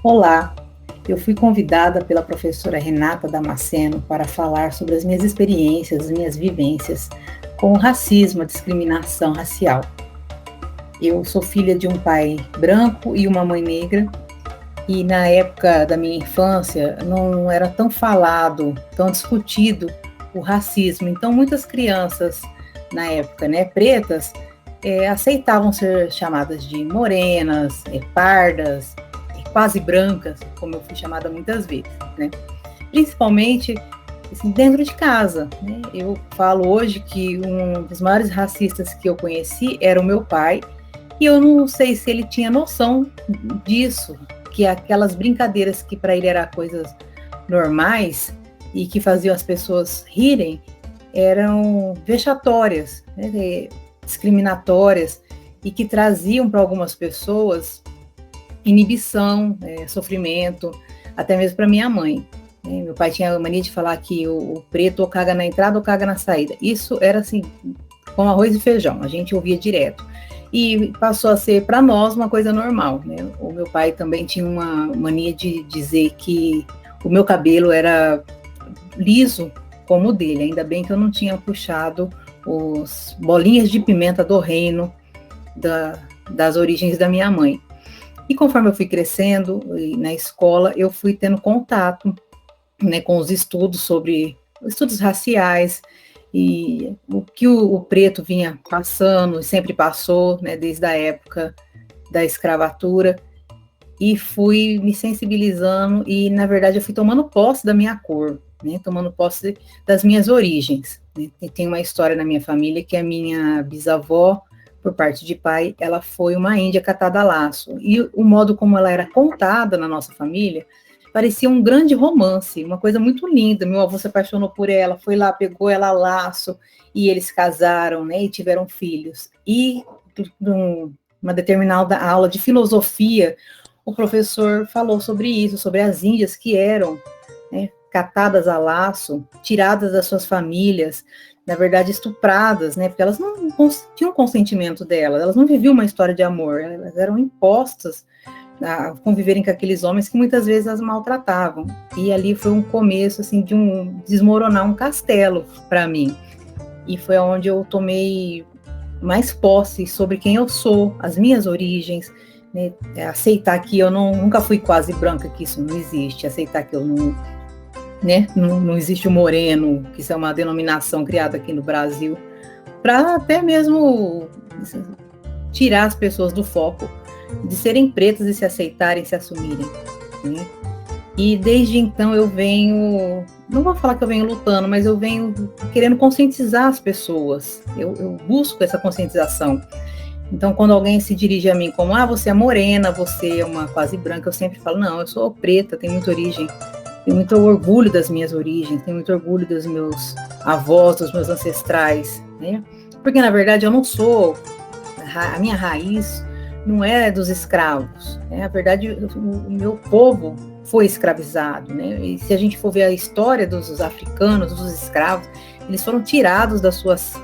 Olá, eu fui convidada pela professora Renata Damasceno para falar sobre as minhas experiências, as minhas vivências com o racismo, a discriminação racial. Eu sou filha de um pai branco e uma mãe negra, e na época da minha infância não era tão falado, tão discutido o racismo. Então, muitas crianças na época, né, pretas, aceitavam ser chamadas de morenas, pardas, quase brancas, como eu fui chamada muitas vezes, né? Principalmente assim, dentro de casa, né? Eu falo hoje que um dos maiores racistas que eu conheci era o meu pai, e eu não sei se ele tinha noção disso, que aquelas brincadeiras que para ele eram coisas normais e que faziam as pessoas rirem eram vexatórias, né? Discriminatórias, e que traziam para algumas pessoas inibição, sofrimento, até mesmo para minha mãe. Meu pai tinha a mania de falar que o preto ou caga na entrada ou caga na saída. Isso era assim, com arroz e feijão, a gente ouvia direto. E passou a ser para nós uma coisa normal, né? O meu pai também tinha uma mania de dizer que o meu cabelo era liso como o dele. Ainda bem que eu não tinha puxado os bolinhas de pimenta do reino das origens da minha mãe. E conforme eu fui crescendo na escola, eu fui tendo contato, né, com os estudos sobre estudos raciais e o que o preto vinha passando, sempre passou, né, desde a época da escravatura, e fui me sensibilizando e, na verdade, eu fui tomando posse da minha cor, né, tomando posse das minhas origens. Né. Tem uma história na minha família que a minha bisavó, por parte de pai, ela foi uma índia catada a laço. E o modo como ela era contada na nossa família parecia um grande romance, uma coisa muito linda. Meu avô se apaixonou por ela, foi lá, pegou ela a laço, e eles casaram, né, e tiveram filhos. E numa determinada aula de filosofia, o professor falou sobre isso, sobre as índias que eram, né, catadas a laço, tiradas das suas famílias, na verdade, estupradas, né? Porque elas não tinham consentimento delas, elas não viviam uma história de amor, elas eram impostas a conviverem com aqueles homens que muitas vezes as maltratavam. E ali foi um começo, assim, de desmoronar um castelo para mim. E foi onde eu tomei mais posse sobre quem eu sou, as minhas origens, né? Aceitar que eu nunca fui quase branca, que isso não existe, aceitar que eu não, né? Não existe o moreno, que isso é uma denominação criada aqui no Brasil, para até mesmo tirar as pessoas do foco de serem pretas e se aceitarem, se assumirem. Né? E desde então eu venho, não vou falar que eu venho lutando, mas eu venho querendo conscientizar as pessoas. Eu busco essa conscientização. Então, quando alguém se dirige a mim como, você é morena, você é uma quase branca, eu sempre falo, não, eu sou preta, tenho muita origem. Tenho muito orgulho das minhas origens, tenho muito orgulho dos meus avós, dos meus ancestrais, né? Porque, na verdade, eu não sou... A minha raiz não é dos escravos, né? Na verdade, o meu povo foi escravizado, né? E se a gente for ver a história dos africanos, dos escravos, eles foram tirados das suas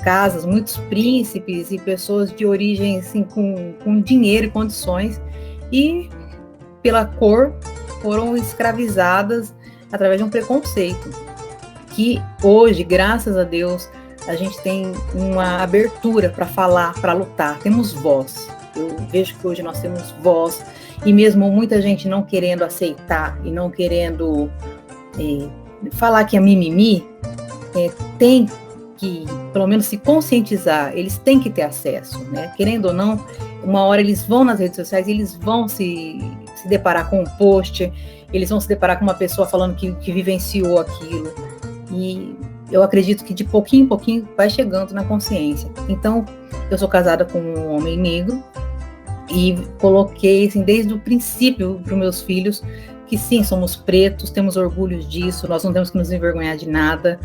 casas, muitos príncipes e pessoas de origem, assim, com dinheiro e condições, e pela cor foram escravizadas através de um preconceito, que hoje, graças a Deus, a gente tem uma abertura para falar, para lutar, temos voz. Eu vejo que hoje nós temos voz, e mesmo muita gente não querendo aceitar e não querendo falar que é mimimi, tem que, pelo menos, se conscientizar, eles têm que ter acesso, né? Querendo ou não, uma hora eles vão nas redes sociais, eles vão se deparar com um post, eles vão se deparar com uma pessoa falando que vivenciou aquilo, e eu acredito que de pouquinho em pouquinho vai chegando na consciência. Então, eu sou casada com um homem negro, e coloquei, assim, desde o princípio para os meus filhos, que sim, somos pretos, temos orgulho disso, nós não temos que nos envergonhar de nada,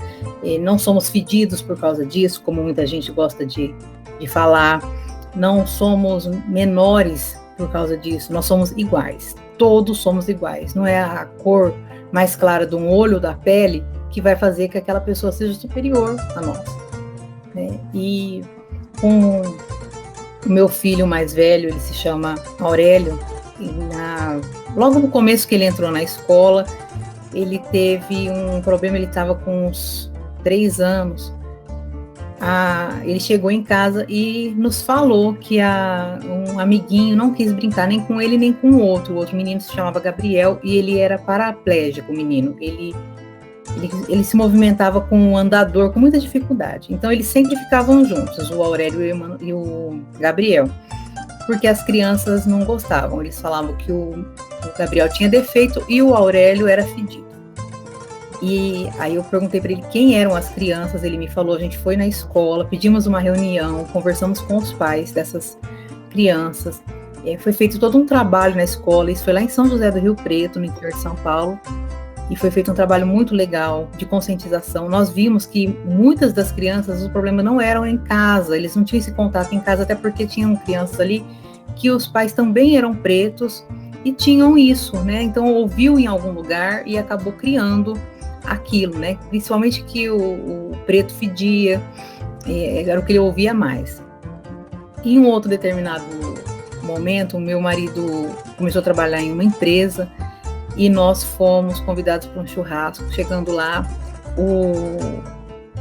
não somos fedidos por causa disso, como muita gente gosta de falar, não somos menores por causa disso, nós somos iguais, todos somos iguais, não é a cor mais clara de um olho, da pele, que vai fazer que aquela pessoa seja superior a nós. Né? E com o meu filho mais velho, ele se chama Aurélio, Logo no começo que ele entrou na escola, ele teve um problema, ele estava com uns 3 anos. Ele chegou em casa e nos falou que um amiguinho não quis brincar nem com ele nem com o outro menino se chamava Gabriel e ele era paraplégico, o menino, ele se movimentava com um andador com muita dificuldade, então eles sempre ficavam juntos, o Aurélio e o Gabriel, porque as crianças não gostavam, eles falavam que o Gabriel tinha defeito e o Aurélio era fedido. E aí eu perguntei para ele quem eram as crianças, ele me falou, a gente foi na escola, pedimos uma reunião, conversamos com os pais dessas crianças, foi feito todo um trabalho na escola, isso foi lá em São José do Rio Preto, no interior de São Paulo, e foi feito um trabalho muito legal de conscientização. Nós vimos que muitas das crianças, os problemas não eram em casa, eles não tinham esse contato em casa, até porque tinham crianças ali que os pais também eram pretos e tinham isso, né? Então ouviu em algum lugar e acabou criando aquilo, né? Principalmente que o preto fedia, era o que ele ouvia mais. Em um outro determinado momento, o meu marido começou a trabalhar em uma empresa e nós fomos convidados para um churrasco. Chegando lá,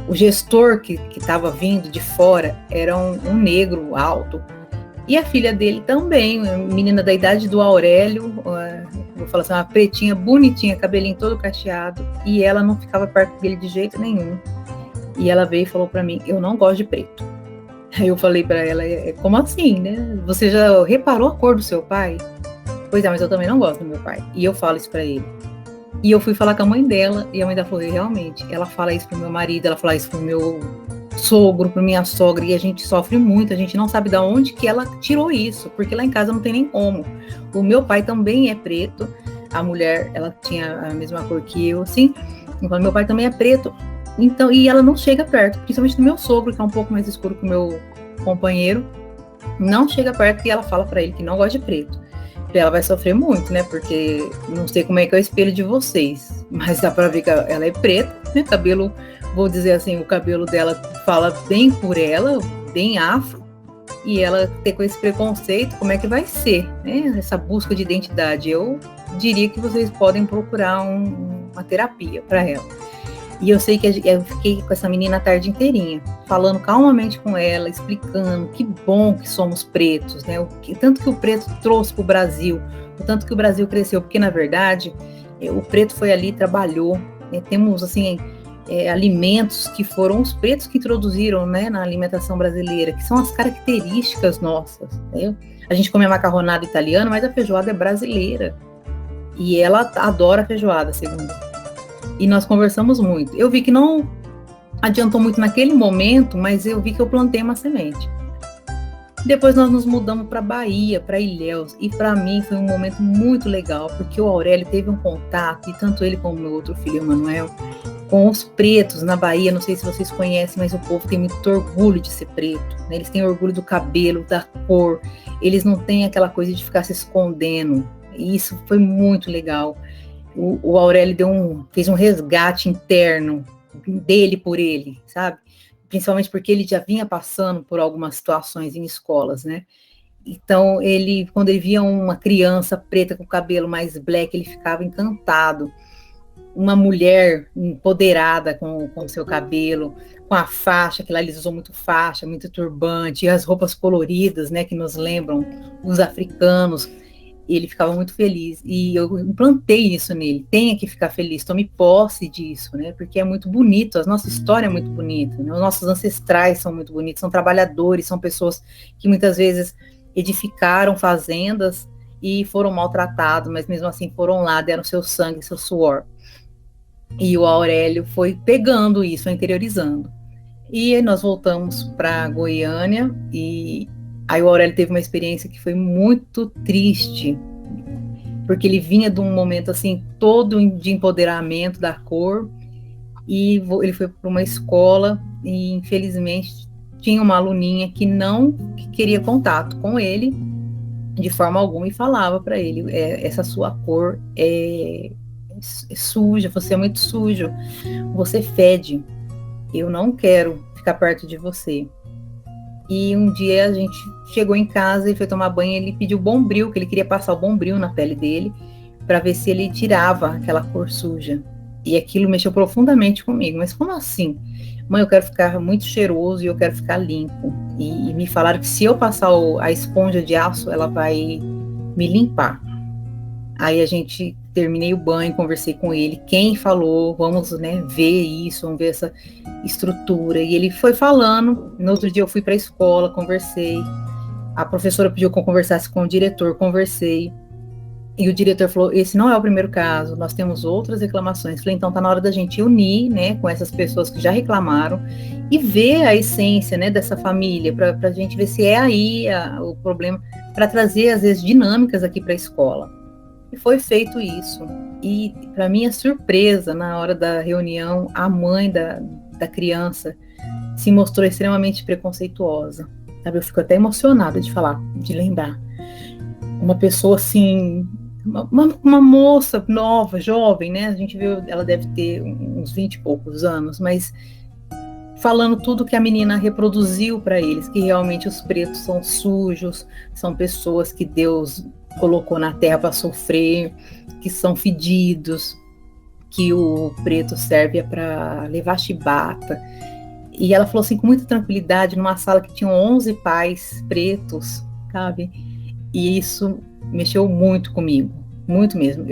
o gestor que estava vindo de fora era um negro alto, e a filha dele também, menina da idade do Aurélio, vou falar assim, uma pretinha, bonitinha, cabelinho todo cacheado, e ela não ficava perto dele de jeito nenhum. E ela veio e falou para mim, eu não gosto de preto. Aí eu falei para ela, como assim, né? Você já reparou a cor do seu pai? Pois é, mas eu também não gosto do meu pai. E eu falo isso para ele. E eu fui falar com a mãe dela, e a mãe dela falou, realmente, ela fala isso pro meu marido, ela fala isso pro meu sogro, para minha sogra, e a gente sofre muito, a gente não sabe de onde que ela tirou isso, porque lá em casa não tem nem como. O meu pai também é preto, a mulher, ela tinha a mesma cor que eu, assim, então meu pai também é preto, então, e ela não chega perto, principalmente do meu sogro, que é um pouco mais escuro que o meu companheiro, não chega perto, e ela fala para ele que não gosta de preto. Ela vai sofrer muito, né, porque não sei como é que é o espelho de vocês, mas dá para ver que ela é preta, né, cabelo, vou dizer assim, o cabelo dela fala bem por ela, bem afro, e ela ter com esse preconceito, como é que vai ser, né, essa busca de identidade? Eu diria que vocês podem procurar uma terapia para ela. E eu sei que eu fiquei com essa menina a tarde inteirinha, falando calmamente com ela, explicando que bom que somos pretos, né? Tanto que o preto trouxe para o Brasil, o tanto que o Brasil cresceu, porque na verdade o preto foi ali, trabalhou, né? Temos assim alimentos que foram os pretos que introduziram, né, na alimentação brasileira, que são as características nossas, né? A gente come a macarronada italiana, mas a feijoada é brasileira e ela adora a feijoada, segundo. E nós conversamos muito. Eu vi que não adiantou muito naquele momento, mas eu vi que eu plantei uma semente. Depois nós nos mudamos para Bahia, para Ilhéus, e para mim foi um momento muito legal, porque o Aurélio teve um contato, e tanto ele como o meu outro filho, Emanuel, com os pretos na Bahia. Não sei se vocês conhecem, mas o povo tem muito orgulho de ser preto, né? Eles têm orgulho do cabelo, da cor, eles não têm aquela coisa de ficar se escondendo, e isso foi muito legal. O Aurélio fez um resgate interno dele por ele, sabe? Principalmente porque ele já vinha passando por algumas situações em escolas, né? Então, quando ele via uma criança preta com cabelo mais black, ele ficava encantado. Uma mulher empoderada com o seu cabelo, com a faixa, que lá eles usam muito faixa, muito turbante, e as roupas coloridas, né, que nos lembram os africanos. Ele ficava muito feliz, e eu implantei isso nele, tenha que ficar feliz, tome posse disso, né, porque é muito bonito, a nossa história é muito bonita, né? Os nossos ancestrais são muito bonitos, são trabalhadores, são pessoas que muitas vezes edificaram fazendas e foram maltratados, mas mesmo assim foram lá, deram seu sangue, seu suor, e o Aurélio foi pegando isso, foi interiorizando, e nós voltamos para Goiânia, e aí o Aurélio teve uma experiência que foi muito triste, porque ele vinha de um momento assim, todo de empoderamento da cor, e ele foi para uma escola, e infelizmente tinha uma aluninha que não queria contato com ele, de forma alguma, e falava para ele, essa sua cor é suja, você é muito sujo, você fede, eu não quero ficar perto de você. E um dia a gente chegou em casa e foi tomar banho, ele pediu Bombril, que ele queria passar o Bombril na pele dele, para ver se ele tirava aquela cor suja. E aquilo mexeu profundamente comigo. Mas como assim? Mãe, eu quero ficar muito cheiroso e eu quero ficar limpo. E me falaram que se eu passar a esponja de aço, ela vai me limpar. Aí terminei o banho, conversei com ele, quem falou, vamos, né, ver isso, vamos ver essa estrutura. E ele foi falando, no outro dia eu fui para a escola, conversei, a professora pediu que eu conversasse com o diretor, conversei, e o diretor falou, esse não é o primeiro caso, nós temos outras reclamações. Falei, então tá na hora da gente unir, né, com essas pessoas que já reclamaram, e ver a essência, né, dessa família, para a gente ver se é aí o problema, para trazer, às vezes, dinâmicas aqui para a escola. E foi feito isso. E, para minha surpresa, na hora da reunião, a mãe da criança se mostrou extremamente preconceituosa. Sabe? Eu fico até emocionada de falar, de lembrar. Uma pessoa assim, uma moça nova, jovem, né? A gente viu, ela deve ter uns 20 e poucos anos, mas falando tudo que a menina reproduziu para eles, que realmente os pretos são sujos, são pessoas que Deus colocou na terra para sofrer, que são fedidos, que o preto serve para levar chibata. E ela falou assim com muita tranquilidade, numa sala que tinham 11 pais pretos, sabe? E isso mexeu muito comigo, muito mesmo.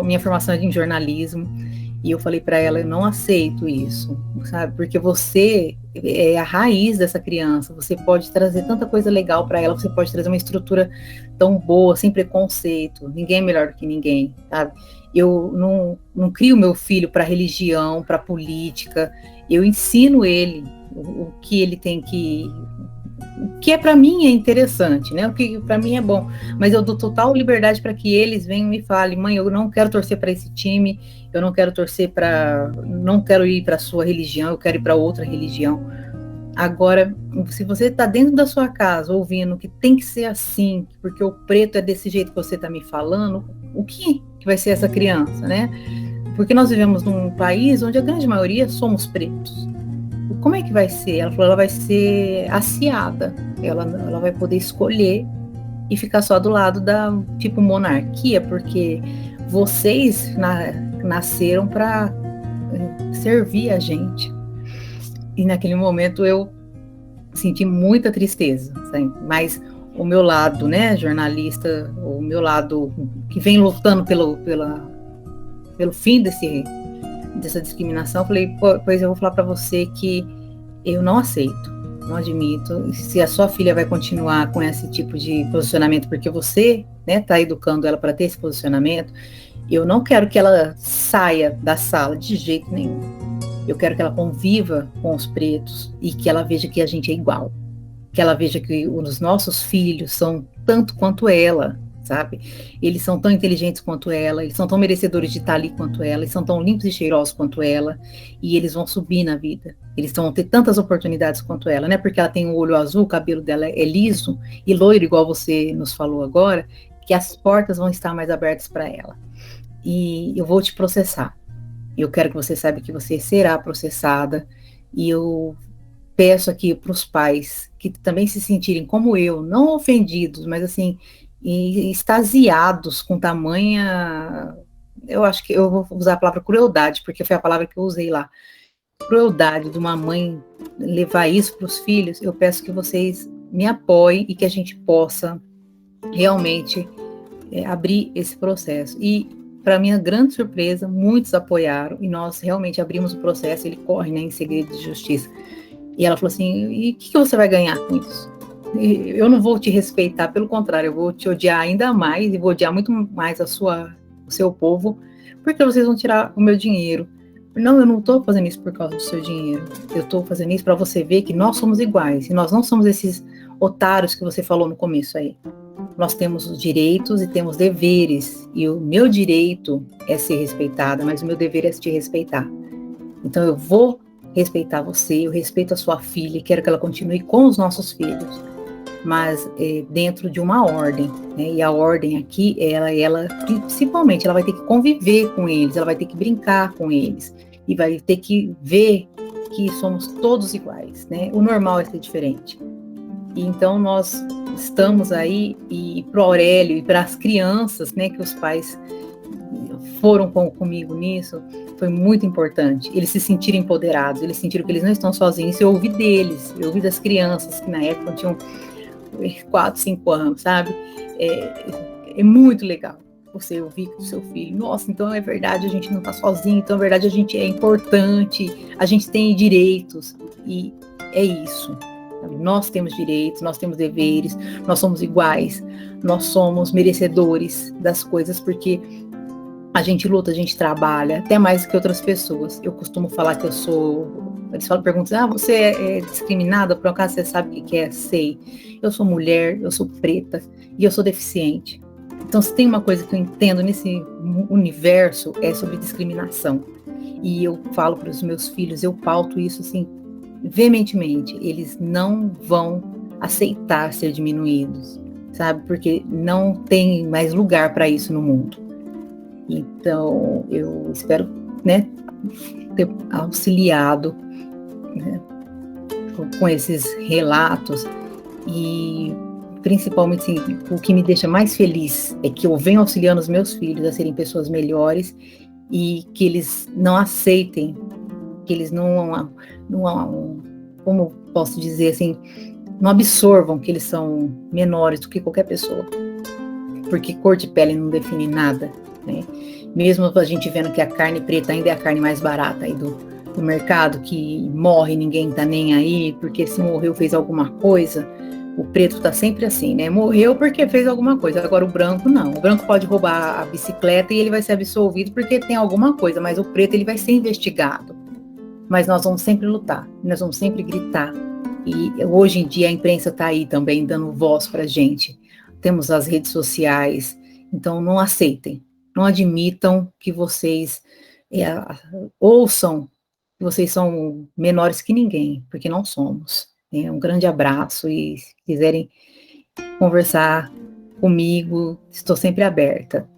Minha formação é em jornalismo, e eu falei para ela, eu não aceito isso, sabe? Porque você é a raiz dessa criança, você pode trazer tanta coisa legal para ela, você pode trazer uma estrutura tão boa, sem preconceito, ninguém é melhor do que ninguém, sabe? Eu não crio meu filho para religião, para política, eu ensino ele o que ele tem que... O que para mim é interessante, né? O que para mim é bom, mas eu dou total liberdade para que eles venham e me falem, mãe, eu não quero torcer para esse time, eu não quero não quero ir para a sua religião, eu quero ir para outra religião. Agora, se você está dentro da sua casa ouvindo que tem que ser assim, porque o preto é desse jeito que você está me falando, o que vai ser essa criança, né? Porque nós vivemos num país onde a grande maioria somos pretos. Como é que vai ser? Ela falou, ela vai ser aciada, ela vai poder escolher e ficar só do lado da, tipo, monarquia, porque vocês nasceram para servir a gente. E naquele momento eu senti muita tristeza, sabe? Mas o meu lado, né, jornalista, o meu lado que vem lutando pelo fim dessa discriminação, eu falei, pois eu vou falar para você que eu não aceito, não admito. E se a sua filha vai continuar com esse tipo de posicionamento, porque você, né, está educando ela para ter esse posicionamento, eu não quero que ela saia da sala de jeito nenhum. Eu quero que ela conviva com os pretos e que ela veja que a gente é igual, que ela veja que os nossos filhos são tanto quanto ela, sabe? Eles são tão inteligentes quanto ela, eles são tão merecedores de estar ali quanto ela, eles são tão limpos e cheirosos quanto ela, e eles vão subir na vida. Eles vão ter tantas oportunidades quanto ela, né? Porque ela tem o olho azul, o cabelo dela é liso e loiro, igual você nos falou agora, que as portas vão estar mais abertas para ela. E eu vou te processar. Eu quero que você saiba que você será processada, e eu peço aqui para os pais que também se sentirem como eu, não ofendidos, mas assim, extasiados com tamanha, eu acho que eu vou usar a palavra crueldade, porque foi a palavra que eu usei lá, crueldade de uma mãe levar isso para os filhos. Eu peço que vocês me apoiem e que a gente possa realmente abrir esse processo. E, para minha grande surpresa, muitos apoiaram e nós realmente abrimos o processo. Ele corre, né, em segredo de justiça. E ela falou assim, e o que você vai ganhar com isso? Eu não vou te respeitar, pelo contrário, eu vou te odiar ainda mais e vou odiar muito mais o seu povo, porque vocês vão tirar o meu dinheiro. Não, eu não estou fazendo isso por causa do seu dinheiro. Eu estou fazendo isso para você ver que nós somos iguais e nós não somos esses otários que você falou no começo aí. Nós temos os direitos e temos deveres, e o meu direito é ser respeitada, mas o meu dever é te respeitar. Então eu vou respeitar você, eu respeito a sua filha, quero que ela continue com os nossos filhos, mas dentro de uma ordem, né? E a ordem aqui, ela principalmente, ela vai ter que conviver com eles, ela vai ter que brincar com eles, e vai ter que ver que somos todos iguais, né? O normal é ser diferente. E então nós estamos aí, e para o Aurélio e para as crianças, né, que os pais foram comigo nisso, foi muito importante. Eles se sentirem empoderados, eles sentiram que eles não estão sozinhos. Eu ouvi deles, eu ouvi das crianças que na época tinham 4, 5 anos, sabe? É muito legal você ouvir do seu filho, nossa, então é verdade, a gente não está sozinho, então é verdade, a gente é importante, a gente tem direitos, e é isso. Sabe? Nós temos direitos, nós temos deveres, nós somos iguais, nós somos merecedores das coisas, porque a gente luta, a gente trabalha, até mais que outras pessoas. Eu costumo falar que eu sou... Eles falam, perguntam, você é discriminada? Por acaso você sabe o que é? Sei. Eu sou mulher, eu sou preta e eu sou deficiente. Então, se tem uma coisa que eu entendo nesse universo, é sobre discriminação. E eu falo para os meus filhos, eu pauto isso assim, veementemente. Eles não vão aceitar ser diminuídos, sabe? Porque não tem mais lugar para isso no mundo. Então, eu espero, né, ter auxiliado, né, com esses relatos, e principalmente, assim, o que me deixa mais feliz é que eu venho auxiliando os meus filhos a serem pessoas melhores e que eles não aceitem, que eles não como posso dizer assim, não absorvam que eles são menores do que qualquer pessoa, porque cor de pele não define nada, né? Mesmo a gente vendo que a carne preta ainda é a carne mais barata aí do mercado, que morre, ninguém tá nem aí, porque se morreu fez alguma coisa. O preto tá sempre assim, né? Morreu porque fez alguma coisa. Agora o branco não. O branco pode roubar a bicicleta e ele vai ser absolvido porque tem alguma coisa, mas o preto ele vai ser investigado. Mas nós vamos sempre lutar, nós vamos sempre gritar. E hoje em dia a imprensa tá aí também dando voz pra gente. Temos as redes sociais, então não aceitem, não admitam que vocês ouçam que vocês são menores que ninguém, porque não somos. Um grande abraço e se quiserem conversar comigo, estou sempre aberta.